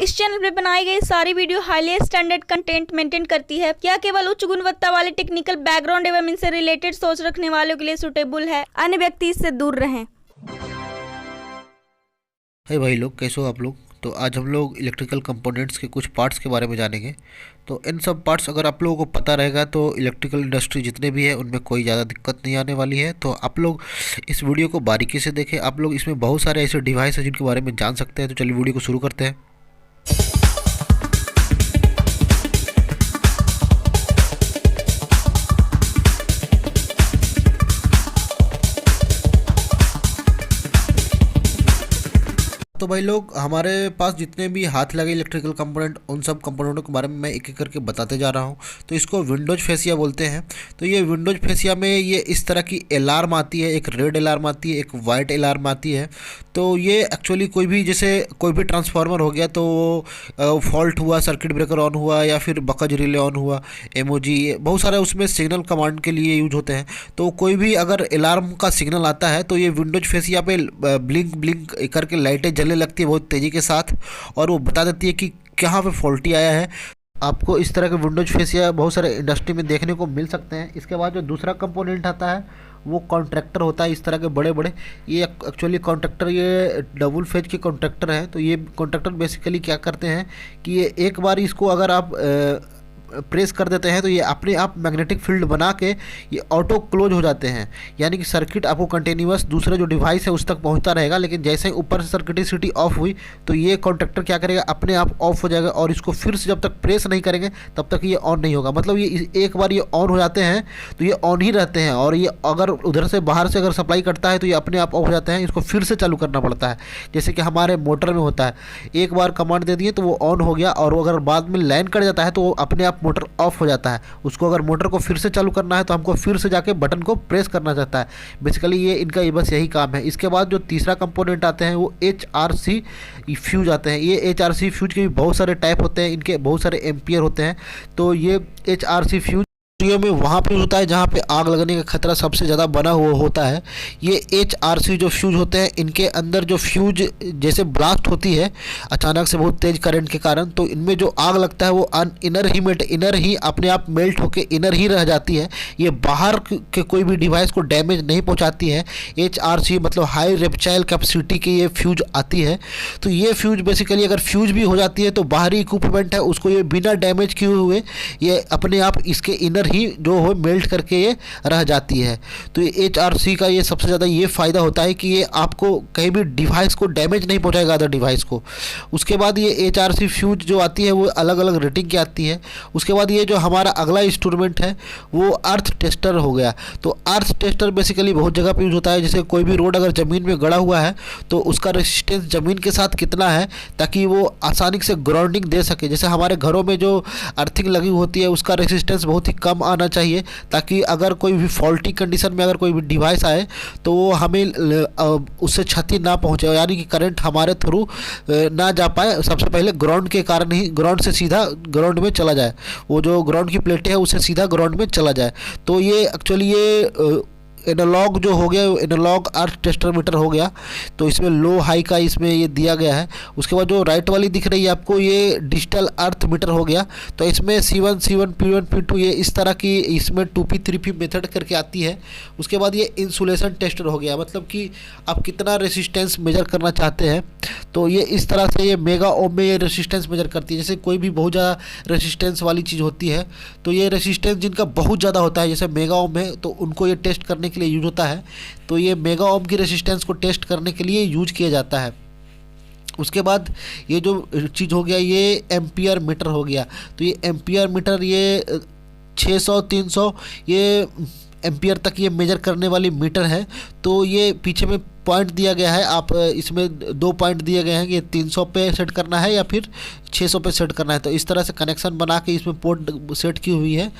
इस चैनल पे बनाई गई सारी video highly standard content maintain करती है। यह केवल उच्च गुणवत्ता वाले टेक्निकल बैकग्राउंड एवं इनसे रिलेटेड सोच रखने वालों के लिए सुटेबल है। अन्य व्यक्ति इससे दूर रहें। है भाई लोग, कैसे हो आप लोग। तो आज हम लोग इलेक्ट्रिकल कंपोनेंट्स के कुछ पार्ट्स के बारे में जानेंगे। तो इन सब पार्ट्स अगर आप लोगों को पता रहेगा तो इलेक्ट्रिकल इंडस्ट्री जितने भी है उनमें कोई ज़्यादा दिक्कत नहीं आने वाली है। तो आप लोग इस वीडियो को बारीकी से देखें। आप लोग इसमें बहुत सारे ऐसे डिवाइस हैं जिनके बारे में जान सकते हैं। तो चलिए वीडियो को शुरू करते हैं। तो भाई लोग, हमारे पास जितने भी हाथ लगे इलेक्ट्रिकल कंपोनेंट, उन सब कंपोनेंटों के बारे में मैं एक एक करके बताते जा रहा हूँ। तो इसको विंडोज फेसिया बोलते हैं। तो ये विंडोज फेसिया में ये इस तरह की अलार्म आती है, एक रेड अलार्म आती है, एक वाइट अलार्म आती है। तो ये एक्चुअली कोई भी, जैसे कोई भी ट्रांसफार्मर हो गया तो फॉल्ट हुआ, सर्किट ब्रेकर ऑन हुआ या फिर बकज रिले ऑन हुआ, एमओजी, बहुत सारे उसमें सिग्नल कमांड के लिए यूज होते हैं। तो कोई भी अगर अलार्म का सिग्नल आता है तो ये विंडोज फेसिया पे ब्लिंक ब्लिंक करके लाइटें जलने लगती है बहुत तेज़ी के साथ, और वो बता देती है कि कहाँ पे फॉल्टी आया है। आपको इस तरह के विंडोज फेसिया बहुत सारे इंडस्ट्री में देखने को मिल सकते हैं। इसके बाद जो दूसरा कंपोनेंट आता है वो कॉन्ट्रैक्टर होता है, इस तरह के बड़े बड़े। ये एक्चुअली कॉन्ट्रैक्टर, ये डबल फेज के कॉन्ट्रैक्टर हैं। तो ये कॉन्ट्रैक्टर बेसिकली क्या करते हैं कि ये एक बार इसको अगर आप प्रेस कर देते हैं तो ये अपने आप मैग्नेटिक फील्ड बना के ये ऑटो क्लोज हो जाते हैं। यानी कि सर्किट आपको कंटिन्यूअस दूसरे जो डिवाइस है उस तक पहुंचता रहेगा, लेकिन जैसे ही ऊपर से सर्किटिसिटी ऑफ हुई तो ये कॉन्ट्रैक्टर क्या करेगा, अपने आप ऑफ हो जाएगा, और इसको फिर से जब तक प्रेस नहीं करेंगे तब तक ये ऑन नहीं होगा। मतलब ये एक बार ये ऑन हो जाते हैं तो ये ऑन ही रहते हैं, और ये अगर उधर से बाहर से अगर सप्लाई करता है तो ये अपने आप ऑफ हो जाते हैं। इसको फिर से चालू करना पड़ता है, जैसे कि हमारे मोटर में होता है। एक बार कमांड दे दिए तो वो ऑन हो गया, और अगर बाद में लाइन कट जाता है तो वो अपने आप मोटर ऑफ हो जाता है। उसको अगर मोटर को फिर से चालू करना है तो हमको फिर से जाके बटन को प्रेस करना चाहता है। बेसिकली ये इनका ये बस यही काम है। इसके बाद जो तीसरा कंपोनेंट आते हैं वो HRC फ्यूज आते हैं। ये HRC फ्यूज के भी बहुत सारे टाइप होते हैं, इनके बहुत सारे एम्पियर होते हैं। तो ये HRC फ्यूज में वहाँ पे होता है जहाँ पे आग लगने का खतरा सबसे ज़्यादा बना हुआ होता है। ये HRC जो फ्यूज होते हैं, इनके अंदर जो फ्यूज जैसे ब्लास्ट होती है अचानक से बहुत तेज़ करंट के कारण, तो इनमें जो आग लगता है वो इनर ही अपने आप मेल्ट होके इनर ही रह जाती है। ये बाहर के कोई भी डिवाइस को डैमेज नहीं पहुँचाती है। HRC मतलब हाई रेप्चाइल कैपेसिटी की ये फ्यूज आती है। तो ये फ्यूज बेसिकली अगर फ्यूज भी हो जाती है तो बाहरी इक्विपमेंट है उसको ये बिना डैमेज किए हुए ये अपने आप इसके इनर ही जो हो मेल्ट करके ये रह जाती है। तो ये HRC का ये सबसे ज़्यादा ये फ़ायदा होता है कि ये आपको कहीं भी डिवाइस को डैमेज नहीं पहुंचाएगा अदर डिवाइस को। उसके बाद ये HRC फ्यूज जो आती है वो अलग अलग रेटिंग की आती है। उसके बाद ये जो हमारा अगला इंस्ट्रूमेंट है वो अर्थ टेस्टर हो गया। तो अर्थ टेस्टर बेसिकली बहुत जगह पे यूज होता है। जैसे कोई भी रोड अगर ज़मीन में गड़ा हुआ है तो उसका रेसिस्टेंस ज़मीन के साथ कितना है, ताकि वो आसानी से ग्राउंडिंग दे सके। जैसे हमारे घरों में जो अर्थिंग लगी होती है उसका रेसिस्टेंस बहुत ही कम आना चाहिए, ताकि अगर कोई भी फॉल्टी कंडीशन में अगर कोई भी डिवाइस आए तो वो हमें उससे क्षति ना पहुंचे, यानी कि करंट हमारे थ्रू ना जा पाए। सबसे पहले ग्राउंड के कारण ही ग्राउंड से सीधा ग्राउंड में चला जाए, वो जो ग्राउंड की प्लेटें है उससे सीधा ग्राउंड में चला जाए। तो ये एक्चुअली ये एनालॉग जो हो गया, एनालॉग अर्थ टेस्टर मीटर हो गया। तो इसमें लो हाई का इसमें ये दिया गया है। उसके बाद जो राइट वाली दिख रही है आपको ये डिजिटल अर्थ मीटर हो गया। तो इसमें C1 C1 P1 P2 ये इस तरह की इसमें 2P 3P मेथड करके आती है। उसके बाद ये इंसुलेशन टेस्टर हो गया, मतलब कि आप कितना रेसिस्टेंस मेजर करना चाहते हैं। तो ये इस तरह से ये मेगा ओम में ये रेसिस्टेंस मेजर करती है। जैसे कोई भी बहुत ज़्यादा रेसिस्टेंस वाली चीज़ होती है तो ये रेसिस्टेंस जिनका बहुत ज़्यादा होता है जैसे मेगा ओम है तो उनको ये टेस्ट करने के लिए यूज होता है। तो ये मेगा ओम की रेसिस्टेंस को टेस्ट करने के लिए यूज किया जाता है। उसके बाद ये जो चीज़ हो गया ये एम्पियर मीटर हो गया। तो ये एम्पियर मीटर ये 600 300 ये एम्पियर तक ये मेजर करने वाली मीटर है। तो ये पीछे में पॉइंट दिया गया है, आप इसमें 2 पॉइंट दिए गए हैं कि 300 पे सेट करना है या फिर 600 पे सेट करना है। तो इस तरह से कनेक्शन बना के इसमें पोर्ट सेट की हुई है।